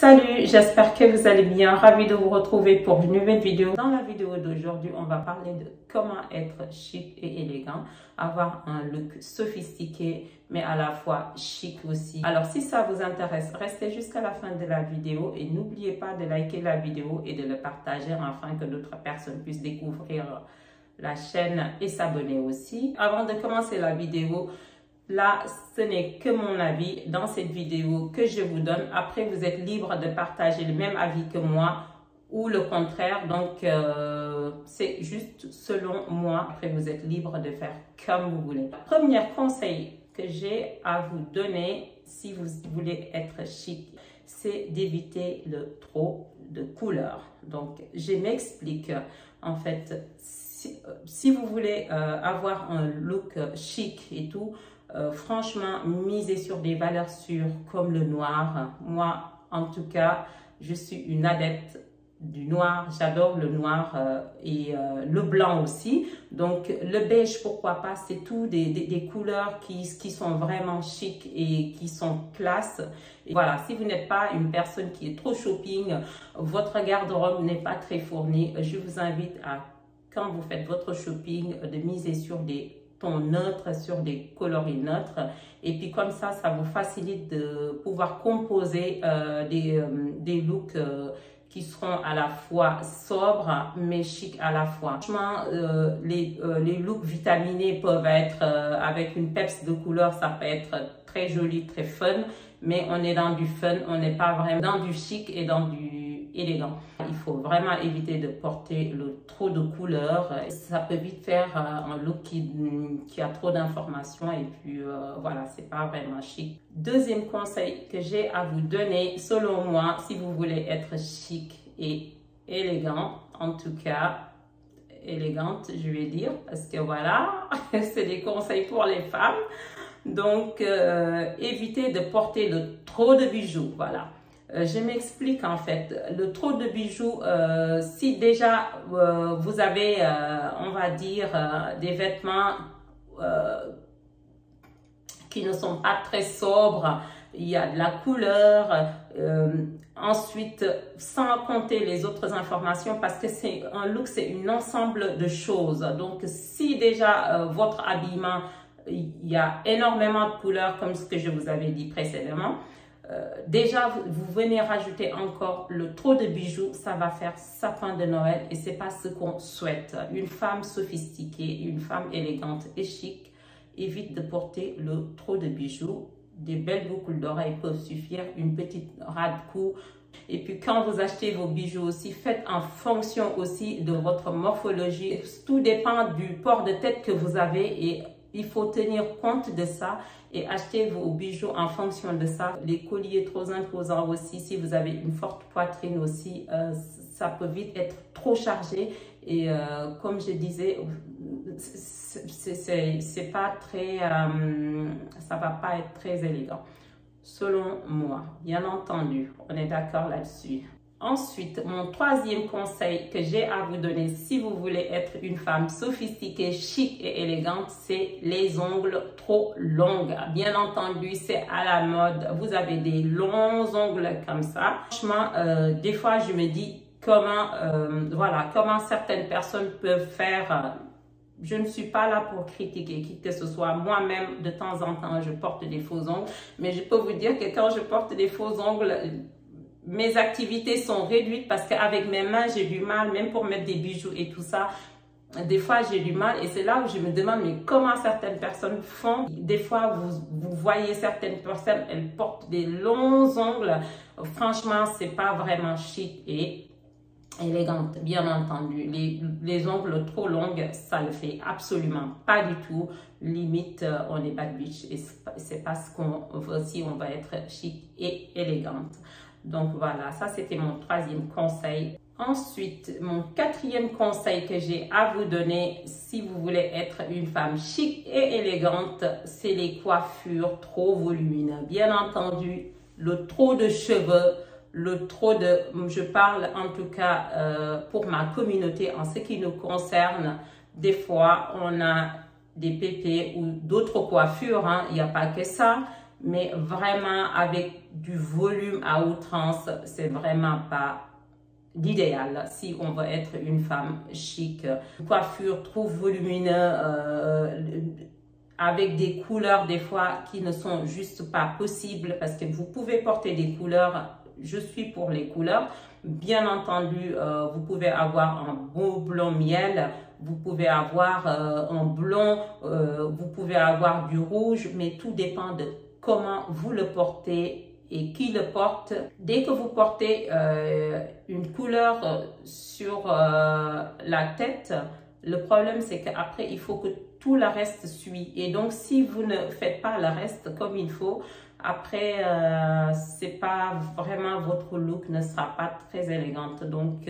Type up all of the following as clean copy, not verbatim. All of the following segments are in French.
Salut, j'espère que vous allez bien. Ravi de vous retrouver pour une nouvelle vidéo. Dans la vidéo d'aujourd'hui, on va parler de comment être chic et élégant, avoir un look sophistiqué, mais à la fois chic aussi. Alors, si ça vous intéresse, restez jusqu'à la fin de la vidéo et n'oubliez pas de liker la vidéo et de le partager afin que d'autres personnes puissent découvrir la chaîne et s'abonner aussi. Avant de commencer la vidéo, là, ce n'est que mon avis dans cette vidéo que je vous donne. Après, vous êtes libre de partager le même avis que moi ou le contraire. Donc, c'est juste selon moi. Après, vous êtes libre de faire comme vous voulez. Premier conseil que j'ai à vous donner si vous voulez être chic, c'est d'éviter le trop de couleurs. Donc, je m'explique. En fait, si vous voulez avoir un look chic et tout, franchement, misez sur des valeurs sûres comme le noir. Moi, en tout cas, je suis une adepte du noir. J'adore le noir et le blanc aussi. Donc, le beige, pourquoi pas, c'est tout des couleurs qui sont vraiment chic et qui sont classe. Et voilà, si vous n'êtes pas une personne qui est trop shopping, votre garde-robe n'est pas très fournie, je vous invite à, quand vous faites votre shopping, de miser sur des tons neutres, sur des coloris neutres, et puis comme ça vous facilite de pouvoir composer des looks qui seront à la fois sobres mais chic à la fois. Franchement, les looks vitaminés peuvent être avec une peps de couleur, ça peut être très joli, très fun, mais on est dans du fun, on n'est pas vraiment dans du chic et dans du élégant. Il faut vraiment éviter de porter trop de couleurs. Ça peut vite faire un look qui a trop d'informations et puis voilà, c'est pas vraiment chic. Deuxième conseil que j'ai à vous donner, selon moi, si vous voulez être chic et élégant, en tout cas élégante, je vais dire, parce que voilà, c'est des conseils pour les femmes. Donc, évitez de porter trop de bijoux, voilà. Je m'explique en fait. Le trop de bijoux, si déjà vous avez, on va dire, des vêtements qui ne sont pas très sobres, il y a de la couleur, ensuite, sans compter les autres informations, parce que c'est un look, c'est un ensemble de choses. Donc, si déjà votre habillement, il y a énormément de couleurs, comme ce que je vous avais dit précédemment, déjà, vous venez rajouter encore le trop de bijoux, ça va faire sapin de Noël et c'est pas ce qu'on souhaite. Une femme sophistiquée, une femme élégante et chic évite de porter le trop de bijoux. Des belles boucles d'oreilles peuvent suffire, une petite ras de cou. Et puis quand vous achetez vos bijoux aussi, faites en fonction aussi de votre morphologie. Tout dépend du port de tête que vous avez et il faut tenir compte de ça et acheter vos bijoux en fonction de ça. Les colliers trop imposants aussi, si vous avez une forte poitrine aussi, ça peut vite être trop chargé. Et comme je disais, c'est pas très, ça va pas être très élégant, selon moi. Bien entendu, on est d'accord là-dessus. Ensuite, mon troisième conseil que j'ai à vous donner si vous voulez être une femme sophistiquée, chic et élégante, c'est les ongles trop longs. Bien entendu, c'est à la mode. Vous avez des longs ongles comme ça. Franchement, des fois, je me dis comment certaines personnes peuvent faire. Je ne suis pas là pour critiquer qui que ce soit. Moi-même, de temps en temps, je porte des faux ongles. Mais je peux vous dire que quand je porte des faux ongles, mes activités sont réduites parce qu'avec mes mains, j'ai du mal, même pour mettre des bijoux et tout ça. Des fois, j'ai du mal et c'est là où je me demande, mais comment certaines personnes font? Des fois, vous voyez certaines personnes, elles portent des longs ongles. Franchement, c'est pas vraiment chic et élégante, bien entendu. Les ongles trop longs, ça le fait absolument pas du tout. Limite, on est bad bitch et c'est pas ce qu'on veut si on va être chic et élégante. Donc voilà, ça c'était mon troisième conseil. Ensuite, mon quatrième conseil que j'ai à vous donner si vous voulez être une femme chic et élégante, c'est les coiffures trop volumineuses. Bien entendu, le trop de cheveux, le trop de... Je parle en tout cas pour ma communauté en ce qui nous concerne. Des fois, on a des pépés ou d'autres coiffures, hein. Il n'y a pas que ça. Mais vraiment avec du volume à outrance, c'est vraiment pas l'idéal si on veut être une femme chic. Une coiffure trop volumineuse, avec des couleurs des fois qui ne sont juste pas possibles, parce que vous pouvez porter des couleurs, je suis pour les couleurs. Bien entendu, vous pouvez avoir un beau blond miel, vous pouvez avoir un blond, vous pouvez avoir du rouge, mais tout dépend de comment vous le portez et qui le porte. Dès que vous portez une couleur sur la tête, le problème c'est qu'après il faut que tout le reste suit. Et donc si vous ne faites pas le reste comme il faut, après c'est pas vraiment, votre look ne sera pas très élégante. Donc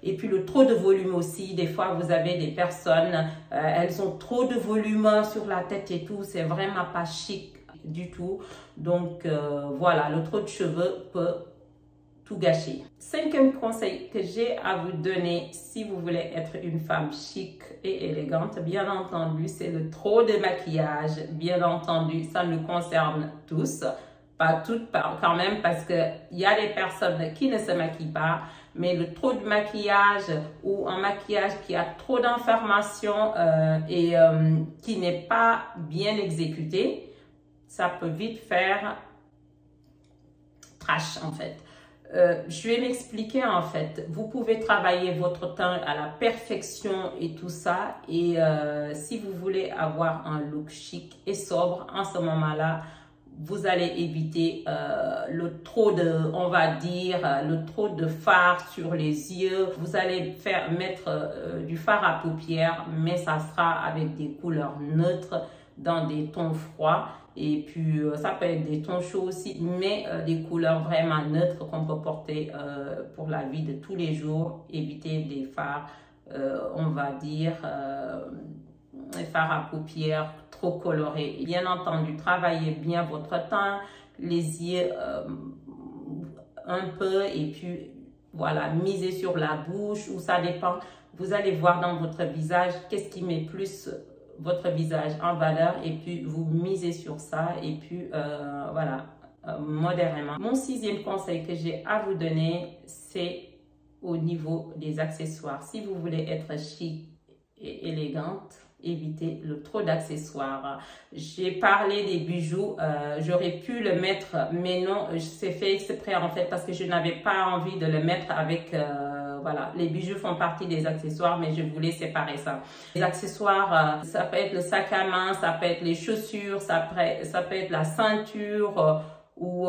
et puis le trop de volume aussi, des fois vous avez des personnes, elles ont trop de volume sur la tête et tout, c'est vraiment pas chic du tout. Donc voilà, le trop de cheveux peut tout gâcher. Cinquième conseil que j'ai à vous donner si vous voulez être une femme chic et élégante, bien entendu, c'est le trop de maquillage. Bien entendu, ça nous concerne tous, pas toutes quand même, parce que il y a des personnes qui ne se maquillent pas, mais le trop de maquillage ou un maquillage qui a trop d'informations et qui n'est pas bien exécuté, ça peut vite faire trash en fait. Je vais m'expliquer en fait. Vous pouvez travailler votre teint à la perfection et tout ça. Et si vous voulez avoir un look chic et sobre, en ce moment-là, vous allez éviter le trop de, on va dire, le trop de fard sur les yeux. Vous allez mettre du fard à paupières, mais ça sera avec des couleurs neutres, dans des tons froids. Et puis ça peut être des tons chauds aussi, mais des couleurs vraiment neutres qu'on peut porter pour la vie de tous les jours. Éviter des fards, on va dire, les fards à paupières trop colorés. Bien entendu, travaillez bien votre teint, les yeux un peu, et puis voilà, misez sur la bouche, ou ça dépend. Vous allez voir dans votre visage qu'est-ce qui met plus votre visage en valeur, et puis vous misez sur ça, et puis voilà, modérément. Mon sixième conseil que j'ai à vous donner, c'est au niveau des accessoires. Si vous voulez être chic et élégante, évitez le trop d'accessoires. J'ai parlé des bijoux, j'aurais pu le mettre, mais non, c'est fait exprès en fait, parce que je n'avais pas envie de le mettre avec voilà, les bijoux font partie des accessoires, mais je voulais séparer ça. Les accessoires, ça peut être le sac à main, ça peut être les chaussures, ça peut être la ceinture, ou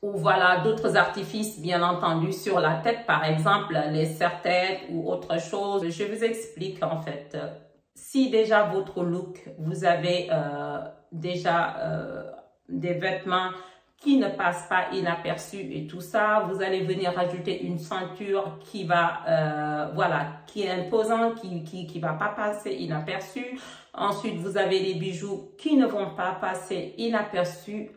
voilà, d'autres artifices, bien entendu, sur la tête, par exemple, les serre-têtes ou autre chose. Je vous explique, en fait, si déjà votre look, vous avez déjà des vêtements qui ne passe pas inaperçu et tout ça, vous allez venir rajouter une ceinture qui va, voilà, qui est imposante, qui va pas passer inaperçu. Ensuite, vous avez les bijoux qui ne vont pas passer inaperçus,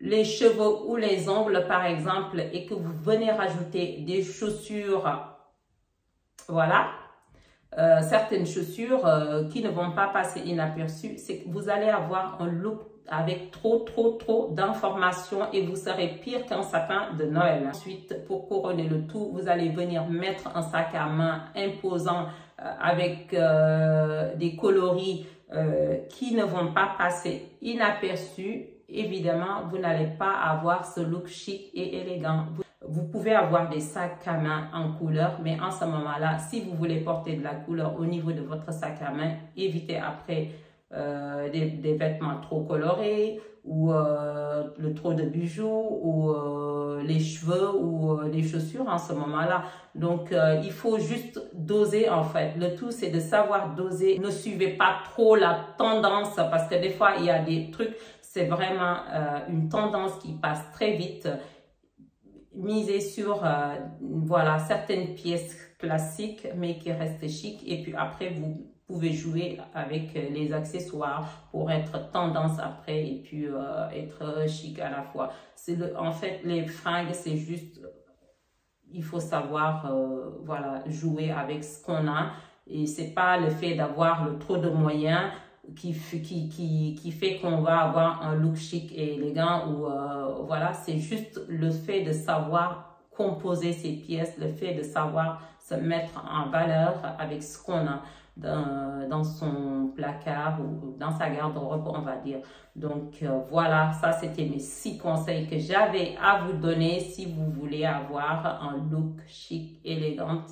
les cheveux ou les ongles par exemple, et que vous venez rajouter des chaussures, voilà, certaines chaussures qui ne vont pas passer inaperçues, c'est que vous allez avoir un look avec trop d'informations et vous serez pire qu'un sapin de Noël. Ensuite, pour couronner le tout, vous allez venir mettre un sac à main imposant avec des coloris qui ne vont pas passer inaperçus. Évidemment, vous n'allez pas avoir ce look chic et élégant. Vous pouvez avoir des sacs à main en couleur, mais en ce moment-là, si vous voulez porter de la couleur au niveau de votre sac à main, évitez après des vêtements trop colorés, ou le trop de bijoux, ou les cheveux, ou les chaussures en ce moment-là. Donc, il faut juste doser en fait. Le tout, c'est de savoir doser. Ne suivez pas trop la tendance, parce que des fois, il y a des trucs, c'est vraiment une tendance qui passe très vite. Misez sur voilà, certaines pièces classiques, mais qui restent chic. Et puis après, vous pouvez jouer avec les accessoires pour être tendance après, et puis être chic à la fois. En fait, les fringues, c'est juste, il faut savoir voilà, jouer avec ce qu'on a. Et c'est pas le fait d'avoir le trop de moyens qui fait qu'on va avoir un look chic et élégant, ou voilà, c'est juste le fait de savoir composer ses pièces, le fait de savoir se mettre en valeur avec ce qu'on a dans son placard ou dans sa garde-robe, on va dire. Donc voilà, ça c'était mes 6 conseils que j'avais à vous donner si vous voulez avoir un look chic, élégante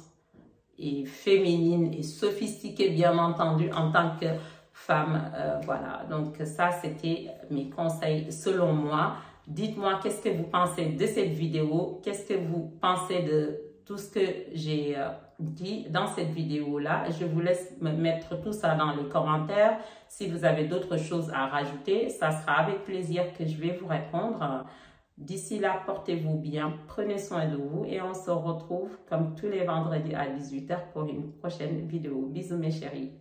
et féminine et sophistiquée, bien entendu, en tant que femme. Voilà, donc ça c'était mes conseils selon moi. Dites-moi qu'est-ce que vous pensez de cette vidéo, qu'est-ce que vous pensez de tout ce que j'ai dit dans cette vidéo-là. Je vous laisse me mettre tout ça dans les commentaires. Si vous avez d'autres choses à rajouter, ça sera avec plaisir que je vais vous répondre. D'ici là, portez-vous bien, prenez soin de vous et on se retrouve comme tous les vendredis à 18 h pour une prochaine vidéo. Bisous mes chéris.